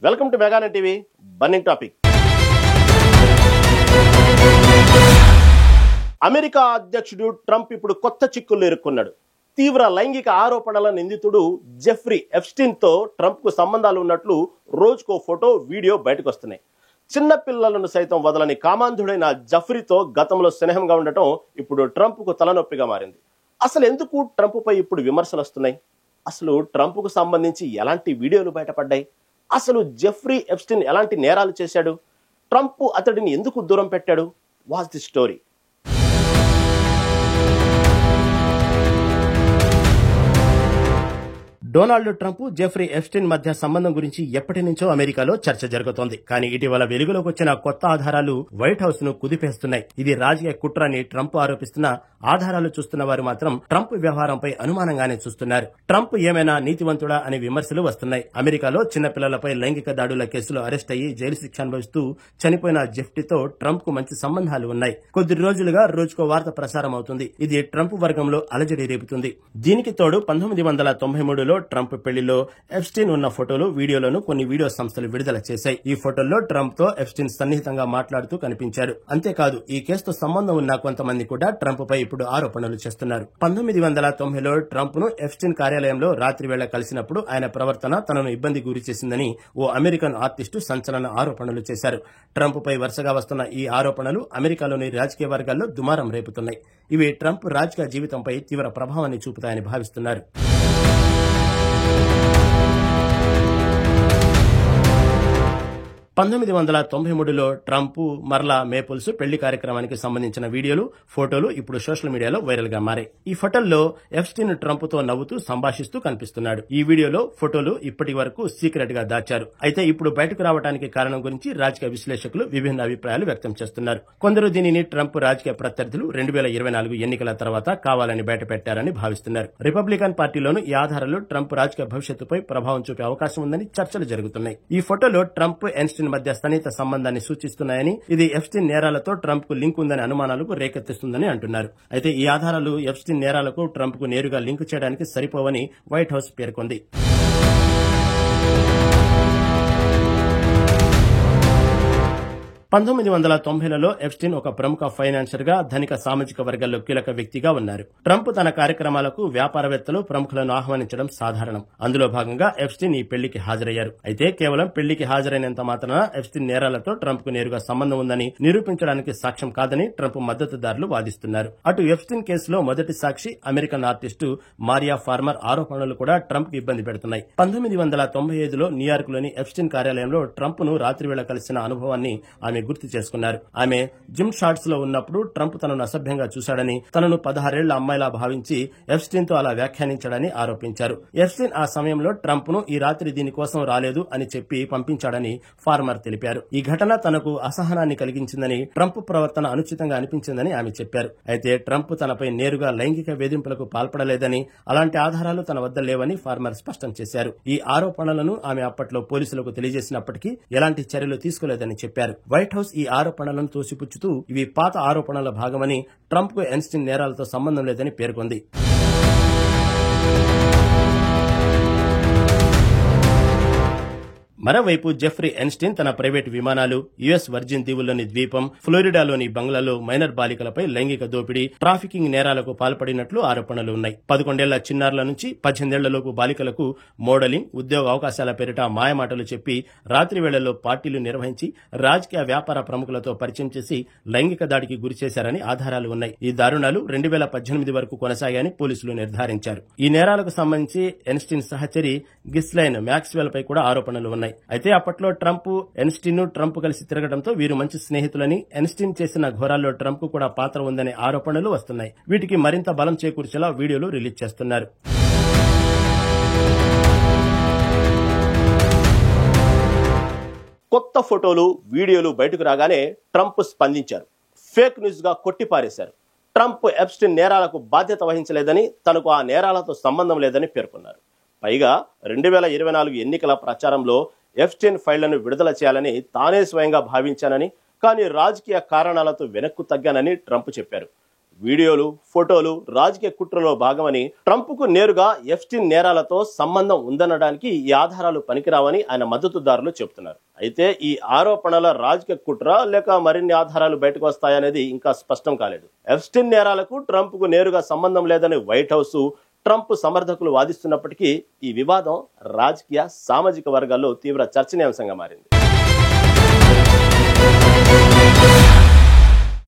Welcome to Meganet TV burning topic. America అధ్యక్షుడు Trump ఇప్పుడు కొత్త చిక్కుల్లో ఇరుక్కున్నాడు. తీవ్ర లైంగిక ఆరోపణల నిందితుడు జెఫ్రీ ఎప్స్టీన్ తో ట్రంప్ కు సంబంధాలు ఉన్నట్లు రోజుకో ఫోటో వీడియో బయటకు వస్తున్నాయి. చిన్న పిల్లలను సైతం వదలని కామాంధుడైన జెఫ్రీతో గతంలో స్నేహంగా ఉండటం ఇప్పుడు ట్రంప్ కు తలనొప్పిగా మారింది. అసలు ఎందుకు ట్రంప్ పై ఇప్పుడు విమర్శలు వస్తున్నాయి? అసలు ట్రంప్ కు సంబంధించి ఎలాంటి వీడియోలు బయటపడ్డాయి? అసలు జెఫ్రీ ఎప్స్టీన్ ఎలాంటి నేరాలు చేశాడు? ట్రంప్ అతడిని ఎందుకు దూరం పెట్టాడు? Watch the story. Donald Trump, Jeffrey Epstein మధ్య సంబంధం గురించి ఎప్పటి నుంచో అమెరికాలో చర్చ జరుగుతోంది. కానీ ఇటీవల వెలుగులోకి వచ్చిన కొత్త ఆధారాలు వైట్ హౌస్ ను కుదిపేస్తున్నాయి. ఇది రాజకీయ కుట్ర అని ట్రంప్ ఆరోపిస్తున్న ఆధారాలు చూస్తున్న వారు మాత్రం ట్రంప్ వ్యవహారంపై అనుమానంగానే చూస్తున్నారు. ట్రంప్ ఏమైనా నీతివంతుడా అనే విమర్శలు వస్తున్నాయి. అమెరికాలో చిన్నపిల్లలపై లైంగిక దాడుల కేసులో అరెస్ట్ అయ్యి జైలు శిక్ష అనుభవిస్తూ చనిపోయిన జెఫ్టీతో ట్రంప్ కు మంచి సంబంధాలు ఉన్నాయి. కొద్ది రోజులుగా రోజుకో వార్త ప్రసారం అవుతుంది. ఇది ట్రంప్ వర్గంలో అలజడి రేపుతుంది. దీనికి తోడు 1993లో ట్రంప్ పెళ్లిలో ఎప్స్టీన్ ఉన్న ఫోటోలు, వీడియోలను కొన్ని వీడియో సంస్థలు విడుదల చేశాయి. ఈ ఫోటోల్లో ట్రంప్ తో ఎప్స్టీన్ సన్నిహితంగా మాట్లాడుతూ కనిపించారు. అంతేకాదు ఈ కేసుతో సంబంధం ఉన్న కొంతమంది కూడా ట్రంప్ పై ఇప్పుడు ఆరోపణలు చేస్తున్నారు. 1990లో ట్రంప్ ను ఎప్స్టీన్ కార్యాలయంలో రాత్రి వేళ కలిసినప్పుడు ఆయన ప్రవర్తన తనను ఇబ్బంది గురి చేసిందని ఓ అమెరికన్ ఆర్టిస్టు సంచలన ఆరోపణలు చేశారు. ట్రంప్ పై వరుసగా వస్తున్న ఈ ఆరోపణలు అమెరికాలోని రాజకీయ వర్గాల్లో దుమారం రేపుతున్నాయి. ఇవి ట్రంప్ రాజకీయ జీవితంపై తీవ్ర ప్రభావాన్ని చూపుతాయని భావిస్తున్నారు. 1993లో ట్రంప్ మరలా మేపుల్స్ పెళ్లి కార్యక్రమానికి సంబంధించిన వీడియోలు, ఫోటోలు ఇప్పుడు సోషల్ మీడియాలో వైరల్ గా మారాయి. ఈ ఫోటోల్లో ఎప్స్టీన్ ట్రంప్ తో నవ్వుతూ సంభాషిస్తూ కనిపిస్తున్నాడు. ఈ వీడియోలో, ఫోటోలు ఇప్పటి వరకు సీక్రెట్ గా దాచారు. అయితే ఇప్పుడు బయటకు రావడానికి కారణం గురించి రాజకీయ విశ్లేషకులు విభిన్న అభిప్రాయాలు వ్యక్తం చేస్తున్నారు. కొందరు దీనిని ట్రంప్ రాజకీయ ప్రత్యర్థులు 2024 ఎన్నికల తర్వాత కావాలని బయటపెట్టారని భావిస్తున్నారు. రిపబ్లికన్ పార్టీలోనూ ఈ ఆధారాలు ట్రంప్ రాజకీయ భవిష్యత్తుపై ప్రభావం చూపే అవకాశం ఉందని చర్చలు జరుగుతున్నాయి. ఈ ఫోటోలో ట్రంప్, ఎప్స్టీన్ మధ్య సన్నిహిత సంబంధాన్ని సూచిస్తున్నాయని, ఇది ఎప్స్టీన్ నేరాలతో ట్రంప్ కు లింక్ ఉందని అనుమానాలకు రేకెత్తిస్తుందని అంటున్నారు. అయితే ఈ ఆధారాలు ఎప్స్టీన్ నేరాలకు ట్రంప్ కు నేరుగా లింక్ చేయడానికి సరిపోవని వైట్ హౌస్ పేర్కొంది. 1990లలో ఎప్స్టీన్ ఒక ప్రముఖ ఫైనాన్షియర్ గా, ధనిక సామాజిక వర్గాల్లో కీలక వ్యక్తిగా ఉన్నారు. ట్రంప్ తన కార్యక్రమాలకు వ్యాపారవేత్తలు, ప్రముఖులను ఆహ్వానించడం సాధారణం. అందులో భాగంగా ఎప్స్టీన్ ఈ పెళ్లికి హాజరయ్యారు. అయితే కేవలం పెళ్లికి హాజరైనంత మాత్రాన ఎప్స్టీన్ నేరాలతో ట్రంప్ కు నేరుగా సంబంధం ఉందని నిరూపించడానికి సాక్ష్యం కాదని ట్రంప్ మద్దతుదారులు వాదిస్తున్నారు. అటు ఎప్స్టీన్ కేసులో మొదటి సాక్షి అమెరికన్ ఆర్టిస్టు మారియా ఫార్మర్ ఆరోపణలు కూడా ట్రంప్ కు ఇబ్బంది పెడుతున్నాయి. 1995లో న్యూయార్క్ లోని ఎప్స్టీన్ కార్యాలయంలో ట్రంప్ ను రాత్రివేళ కలిసిన అనుభవాన్ని ఆమె గుర్తు చేసుకున్నారు. ఆమె జిమ్ షార్ట్స్ లో ఉన్నప్పుడు ట్రంప్ తనను అసభ్యంగా చూశాడని, తనను 16 అమ్మాయిలా భావించి ఎప్స్టీన్ తో అలా వ్యాఖ్యానించాడని ఆరోపించారు. ఎప్స్టీన్ ఆ సమయంలో ట్రంప్ ను ఈ రాత్రి దీనికోసం రాలేదు అని చెప్పి పంపించాడని ఫార్మర్ తెలిపారు. ఈ ఘటన తనకు అసహనాన్ని కలిగించిందని, ట్రంప్ ప్రవర్తన అనుచితంగా అనిపించిందని ఆమె చెప్పారు. అయితే ట్రంప్ తనపై నేరుగా లైంగిక వేధింపులకు పాల్పడలేదని, అలాంటి ఆధారాలు తన వద్ద లేవని ఫార్మర్ స్పష్టం చేశారు. ఈ ఆరోపణలను ఆమె అప్పట్లో పోలీసులకు తెలియజేసినప్పటికీ ఎలాంటి చర్యలు తీసుకోలేదని చెప్పారు. వైట్ హౌస్ ఈ ఆరోపణలను తోసిపుచ్చుతూ ఇవి పాత ఆరోపణల భాగమని, ట్రంప్ కు ఎప్స్టీన్ నేరాలతో సంబంధం లేదని పేర్కొంది. మరోవైపు జెఫ్రీ ఎప్స్టీన్ తన ప్రైవేటు విమానాలు, యుఎస్ వర్జిన్ దీవుల్లోని ద్వీపం, ఫ్లోరిడాలోని బంగ్లాలో మైనర్ బాలికలపై లైంగిక దోపిడీ, ట్రాఫికింగ్ నేరాలకు పాల్పడినట్లు ఆరోపణలు ఉన్నాయి. 11 చిన్నారుల నుంచి 18 బాలికలకు మోడలింగ్, ఉద్యోగ అవకాశాల పేరిట మాయమాటలు చెప్పి రాత్రి వేళల్లో పార్టీలు నిర్వహించి రాజకీయ వ్యాపార ప్రముఖులతో పరిచయం చేసి లైంగిక దాడికి గురిచేశారని ఆధారాలు ఉన్నాయి. ఈ దారుణాలు 2018 వరకు కొనసాగాయని పోలీసులు నిర్ధారించారు. ఈ నేరాలకు సంబంధించి ఎప్స్టీన్ సహచరి గిస్లైన్ మ్యాక్స్వెల్ పై కూడా ఆరోపణలు ఉన్నాయి. అయితే అప్పట్లో ట్రంప్, ఎప్స్టీన్ కలిసి తిరగడంతో వీరు మంచి స్నేహితులని, ఎప్స్టీన్ చేసిన ఘోరాల్లో ట్రంప్ కూడా పాత్ర ఉందనే ఆరోపణలు వస్తున్నాయి. వీటికి మరింత బలం చేకూర్చేలా వీడియోలు రిలీజ్ చేస్తున్నారు. కొత్త ఫోటోలు, వీడియోలు బయటకు రాగానే ట్రంప్ స్పందించారు. ఫేక్ న్యూస్ గా కొట్టిపారేశారు. ట్రంప్ ఎప్స్టీన్ నేరాలకు బాధ్యత వహించలేదని, తనకు ఆ నేరాలతో సంబంధం లేదని పేర్కొన్నారు. పైగా 2024 ఎన్నికల ప్రచారంలో ఎప్స్టీన్ ఫైళ్లను విడుదల చేయాలని తానే స్వయంగా భావించానని, కానీ రాజకీయ కారణాలతో వెనక్కు తగ్గానని ట్రంప్ చెప్పారు. వీడియోలు, ఫోటోలు రాజకీయ కుట్రలో భాగమని, ట్రంప్కు నేరుగా ఎప్స్టీన్ నేరాలతో సంబంధం ఉందనడానికి ఈ ఆధారాలు పనికిరావని ఆయన మద్దతుదారులు చెబుతున్నారు. అయితే ఈ ఆరోపణల రాజకీయ కుట్ర లేక మరిన్ని ఆధారాలు బయటకు వస్తాయనేది ఇంకా స్పష్టం కాలేదు. ఎప్స్టీన్ నేరాలకు ట్రంప్కు నేరుగా సంబంధం లేదని వైట్ హౌస్, ట్రంప్ సమర్థకులు వాదిస్తున్నప్పటికీ ఈ వివాదం రాజకీయ, సామాజిక వర్గాల్లో తీవ్ర చర్చనీయాంశంగా మారింది.